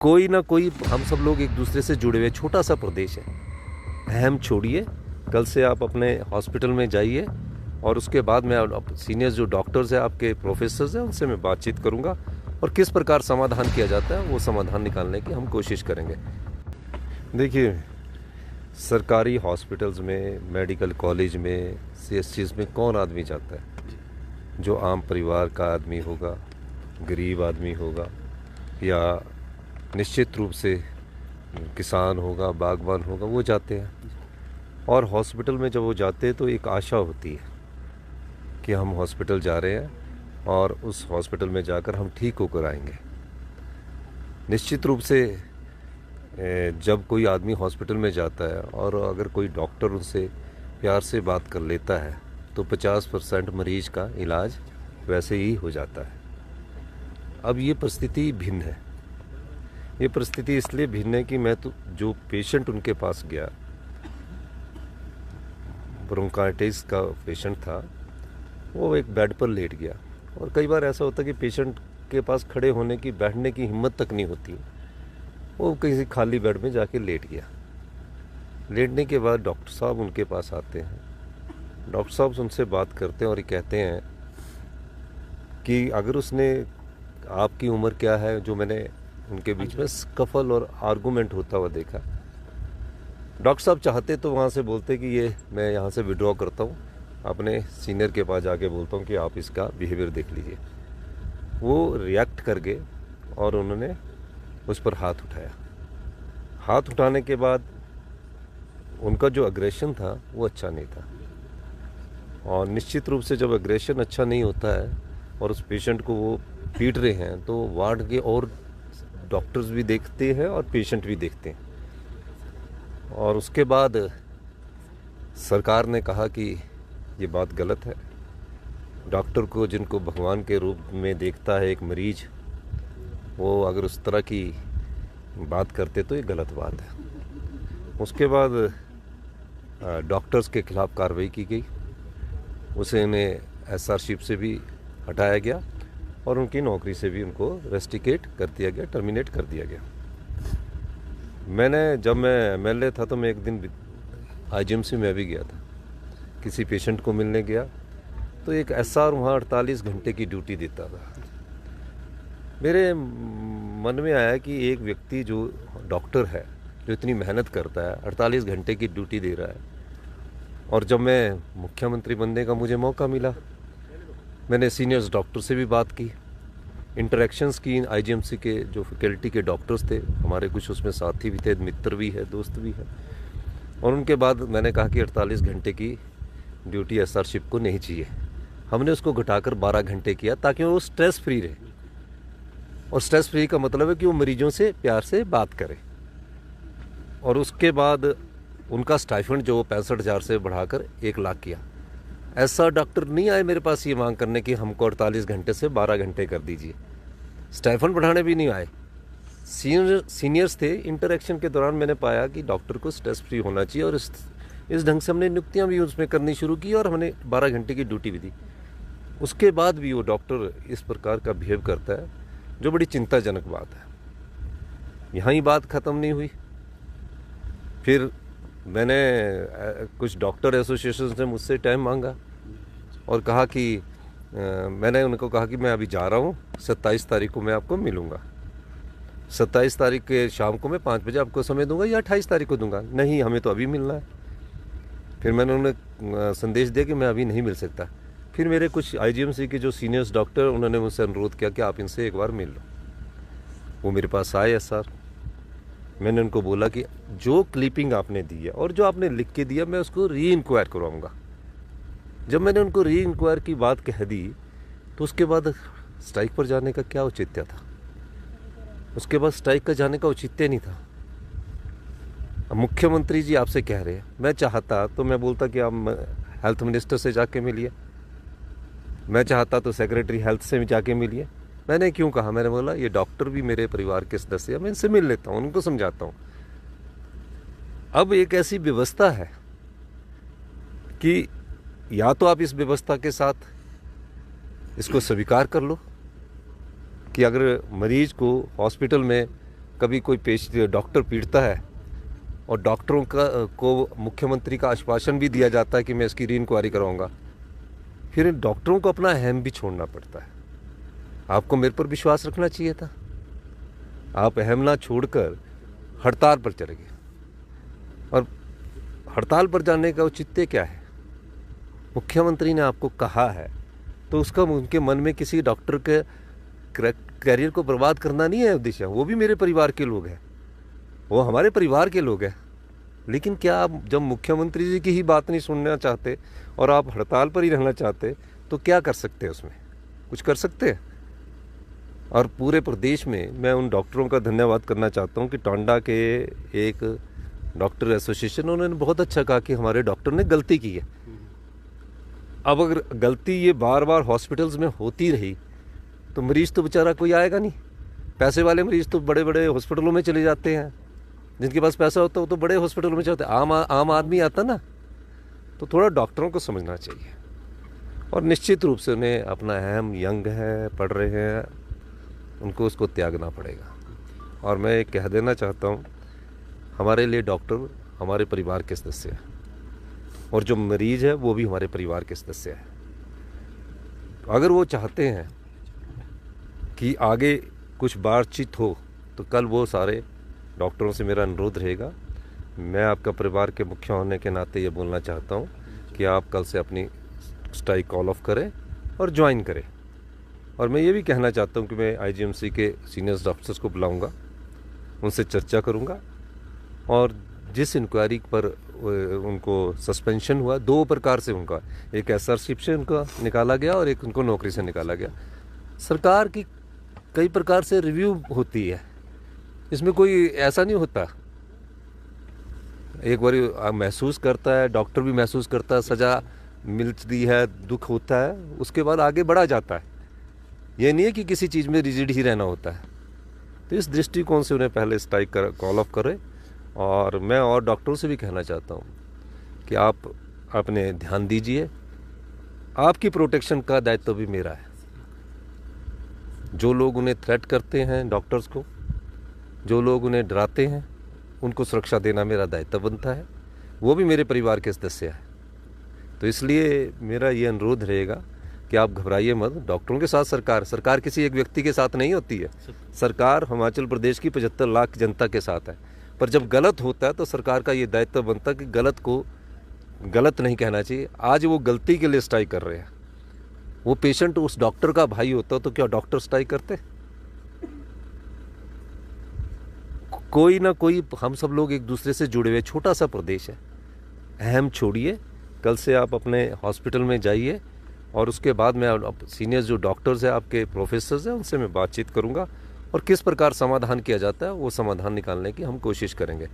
कोई ना कोई हम सब लोग एक दूसरे से जुड़े हुए, छोटा सा प्रदेश है। अहम छोड़िए, कल से आप अपने हॉस्पिटल में जाइए और उसके बाद मैं सीनियर जो डॉक्टर्स हैं, आपके प्रोफेसर्स हैं, उनसे मैं बातचीत करूंगा और किस प्रकार समाधान किया जाता है वो समाधान निकालने की हम कोशिश करेंगे। देखिए, सरकारी हॉस्पिटल्स में, मेडिकल कॉलेज में, सीएससीज में कौन आदमी जाता है? जो आम परिवार का आदमी होगा, गरीब आदमी होगा, या निश्चित रूप से किसान होगा, बागवान होगा, वो जाते हैं। और हॉस्पिटल में जब वो जाते हैं तो एक आशा होती है कि हम हॉस्पिटल जा रहे हैं और उस हॉस्पिटल में जाकर हम ठीक होकर आएंगे। निश्चित रूप से जब कोई आदमी हॉस्पिटल में जाता है और अगर कोई डॉक्टर उनसे प्यार से बात कर लेता है तो 50% मरीज का इलाज वैसे ही हो जाता है। अब ये परिस्थिति भिन्न है। ये परिस्थिति इसलिए भिन्न है कि मैं तो जो पेशेंट उनके पास गया, ब्रोंकाइटिस का पेशेंट था, वो एक बेड पर लेट गया। और कई बार ऐसा होता है कि पेशेंट के पास खड़े होने की, बैठने की हिम्मत तक नहीं होती, वो किसी खाली बेड में जाके लेट गया। लेटने के बाद डॉक्टर साहब उनके पास आते हैं। डॉक्टर साहब उनसे बात करते हैं और ये कहते हैं कि अगर उसने, आपकी उम्र क्या है, जो मैंने उनके बीच में स्कफल और आर्गूमेंट होता हुआ देखा। डॉक्टर साहब चाहते तो वहाँ से बोलते कि ये मैं यहाँ से विड्रॉ करता हूँ, अपने सीनियर के पास जाके बोलता हूँ कि आप इसका बिहेवियर देख लीजिए। वो रिएक्ट कर गए और उन्होंने उस पर हाथ उठाया। हाथ उठाने के बाद उनका जो अग्रेशन था वो अच्छा नहीं था। और निश्चित रूप से जब अग्रेशन अच्छा नहीं होता है और उस पेशेंट को वो पीट रहे हैं तो वार्ड के और डॉक्टर्स भी देखते हैं और पेशेंट भी देखते हैं। और उसके बाद सरकार ने कहा कि ये बात गलत है। डॉक्टर को, जिनको भगवान के रूप में देखता है एक मरीज, वो अगर उस तरह की बात करते तो ये गलत बात है। उसके बाद डॉक्टर्स के खिलाफ़ कार्रवाई की गई। उसे उन्हें एसआरशिप से भी हटाया गया और उनकी नौकरी से भी उनको रेस्टिकेट कर दिया गया, टर्मिनेट कर दिया गया। जब मैं एमएलए था तो मैं एक दिन आईजीएमसी में भी गया था, किसी पेशेंट को मिलने गया तो एक एसआर वहाँ 48 घंटे की ड्यूटी देता था। मेरे मन में आया कि एक व्यक्ति जो डॉक्टर है, जो इतनी मेहनत करता है, 48 घंटे की ड्यूटी दे रहा है, और जब मैं मुख्यमंत्री बनने का मुझे मौका मिला, मैंने सीनियर्स डॉक्टर से भी बात की, इंटरेक्शंस की। आईजीएमसी के जो फैकल्टी के डॉक्टर्स थे हमारे, कुछ उसमें साथी भी थे, मित्र भी है, दोस्त भी है। और उनके बाद मैंने कहा कि 48 घंटे की ड्यूटी एसआरशिप को नहीं चाहिए। हमने उसको घटाकर 12 घंटे किया ताकि वो स्ट्रेस फ्री रहे। और स्ट्रेस फ्री का मतलब है कि वो मरीजों से प्यार से बात करे। और उसके बाद उनका स्टाइफंड जो 65,000 से बढ़ाकर 1 लाख किया। ऐसा डॉक्टर नहीं आए मेरे पास ये मांग करने की हमको 48 घंटे से 12 घंटे कर दीजिए। स्टाइफंड बढ़ाने भी नहीं आए। सीनियर्स थे। इंटरेक्शन के दौरान मैंने पाया कि डॉक्टर को स्ट्रेस फ्री होना चाहिए और इस ढंग से हमने नियुक्तियाँ भी उसमें करनी शुरू की और हमने 12 घंटे की ड्यूटी भी दी। उसके बाद भी वो डॉक्टर इस प्रकार का बिहेव करता है, जो बड़ी चिंताजनक बात है। यहाँ ही बात ख़त्म नहीं हुई। फिर मैंने कुछ डॉक्टर एसोसिएशन से मुझसे टाइम मांगा और कहा कि मैंने उनको कहा कि मैं अभी जा रहा हूँ, 27 तारीख को मैं आपको मिलूँगा। 27 तारीख के शाम को मैं 5 बजे आपको समय दूंगा या 28 तारीख को दूंगा। नहीं, हमें तो अभी मिलना है। फिर मैंने उन्हें संदेश दिया कि मैं अभी नहीं मिल सकता। फिर मेरे कुछ आईजीएमसी के जो सीनियर्स डॉक्टर, उन्होंने मुझसे अनुरोध किया कि आप इनसे एक बार मिल लो। वो मेरे पास आए सर। मैंने उनको बोला कि जो क्लिपिंग आपने दी है और जो आपने लिख के दिया, मैं उसको री इंक्वायर करवाऊँगा। जब मैंने उनको री इंक्वायर की बात कह दी तो उसके बाद स्ट्राइक पर जाने का क्या औचित्य था? उसके बाद स्ट्राइक का जाने का औचित्य नहीं था। अब मुख्यमंत्री जी आपसे कह रहे हैं, मैं चाहता तो मैं बोलता कि आप हेल्थ मिनिस्टर से जाके मिलिए, मैं चाहता तो सेक्रेटरी हेल्थ से भी जाके मिलिए। मैंने क्यों कहा? मैंने बोला ये डॉक्टर भी मेरे परिवार के सदस्य हैं, मैं इनसे मिल लेता हूँ, उनको समझाता हूँ। अब एक ऐसी व्यवस्था है कि या तो आप इस व्यवस्था के साथ इसको स्वीकार कर लो कि अगर मरीज को हॉस्पिटल में कभी कोई डॉक्टर पीटता है और डॉक्टरों को मुख्यमंत्री का आश्वासन भी दिया जाता है कि मैं इसकी री इंक्वायरी कराऊंगा, फिर इन डॉक्टरों को अपना अहम भी छोड़ना पड़ता है। आपको मेरे पर विश्वास रखना चाहिए था, आप अहम ना छोड़कर हड़ताल पर चले गए। और हड़ताल पर जाने का औचित्य क्या है? मुख्यमंत्री ने आपको कहा है तो उसका उनके मन में किसी डॉक्टर के करियर को बर्बाद करना नहीं है उद्देश्य। वो भी मेरे परिवार के लोग हैं, वो हमारे परिवार के लोग हैं। लेकिन क्या आप जब मुख्यमंत्री जी की ही बात नहीं सुनना चाहते और आप हड़ताल पर ही रहना चाहते तो क्या कर सकते हैं? उसमें कुछ कर सकते हैं। और पूरे प्रदेश में मैं उन डॉक्टरों का धन्यवाद करना चाहता हूं कि टांडा के एक डॉक्टर एसोसिएशन, उन्होंने बहुत अच्छा कहा कि हमारे डॉक्टर ने गलती की है। अब अगर गलती ये बार बार हॉस्पिटल्स में होती रही तो मरीज़ तो बेचारा कोई आएगा नहीं। पैसे वाले मरीज़ तो बड़े बड़े हॉस्पिटलों में चले जाते हैं, जिनके पास पैसा होता है वो तो बड़े हॉस्पिटलों में चलते हैं। आम आदमी आता ना, तो थोड़ा डॉक्टरों को समझना चाहिए। और निश्चित रूप से उन्हें अपना अहम, यंग है, पढ़ रहे हैं, उनको उसको त्यागना पड़ेगा। और मैं एक कह देना चाहता हूँ, हमारे लिए डॉक्टर हमारे परिवार के सदस्य है और जो मरीज़ है वो भी हमारे परिवार के सदस्य है। अगर वो चाहते हैं कि आगे कुछ बातचीत हो तो कल वो सारे डॉक्टरों से मेरा अनुरोध रहेगा। मैं आपका परिवार के मुखिया होने के नाते ये बोलना चाहता हूँ कि आप कल से अपनी स्ट्राइक कॉल ऑफ करें और ज्वाइन करें। और मैं ये भी कहना चाहता हूँ कि मैं आईजीएमसी के सीनियर डॉक्टर्स को बुलाऊंगा, उनसे चर्चा करूंगा और जिस इंक्वायरी पर उनको सस्पेंशन हुआ, 2 प्रकार से उनका, एक एसआरशिप से उनका निकाला गया और एक उनको नौकरी से निकाला गया। सरकार की कई प्रकार से रिव्यू होती है, इसमें कोई ऐसा नहीं होता। एक बार महसूस करता है, डॉक्टर भी महसूस करता है, सज़ा मिलती है, दुख होता है, उसके बाद आगे बढ़ा जाता है। ये नहीं है कि किसी चीज़ में रिजिड ही रहना होता है। तो इस दृष्टिकोण से उन्हें पहले स्ट्राइक कॉल ऑफ करें। और मैं और डॉक्टरों से भी कहना चाहता हूँ कि आप अपने ध्यान दीजिए, आपकी प्रोटेक्शन का दायित्व भी मेरा है। जो लोग उन्हें थ्रेट करते हैं डॉक्टर्स को, जो लोग उन्हें डराते हैं, उनको सुरक्षा देना मेरा दायित्व बनता है। वो भी मेरे परिवार के सदस्य हैं। तो इसलिए मेरा ये अनुरोध रहेगा कि आप घबराइए मत। डॉक्टरों के साथ सरकार किसी एक व्यक्ति के साथ नहीं होती है। सरकार हिमाचल प्रदेश की 75 लाख जनता के साथ है। पर जब गलत होता है तो सरकार का ये दायित्व बनता है कि गलत को गलत नहीं कहना चाहिए। आज वो गलती के लिए स्ट्राइक कर रहे हैं। वो पेशेंट उस डॉक्टर का भाई होता तो क्या डॉक्टर स्ट्राइक करते? कोई ना कोई, हम सब लोग एक दूसरे से जुड़े हुए, छोटा सा प्रदेश है। अहम छोड़िए, कल से आप अपने हॉस्पिटल में जाइए और उसके बाद मैं सीनियर जो डॉक्टर्स हैं, आपके प्रोफेसर्स हैं, उनसे मैं बातचीत करूंगा और किस प्रकार समाधान किया जाता है वो समाधान निकालने की हम कोशिश करेंगे।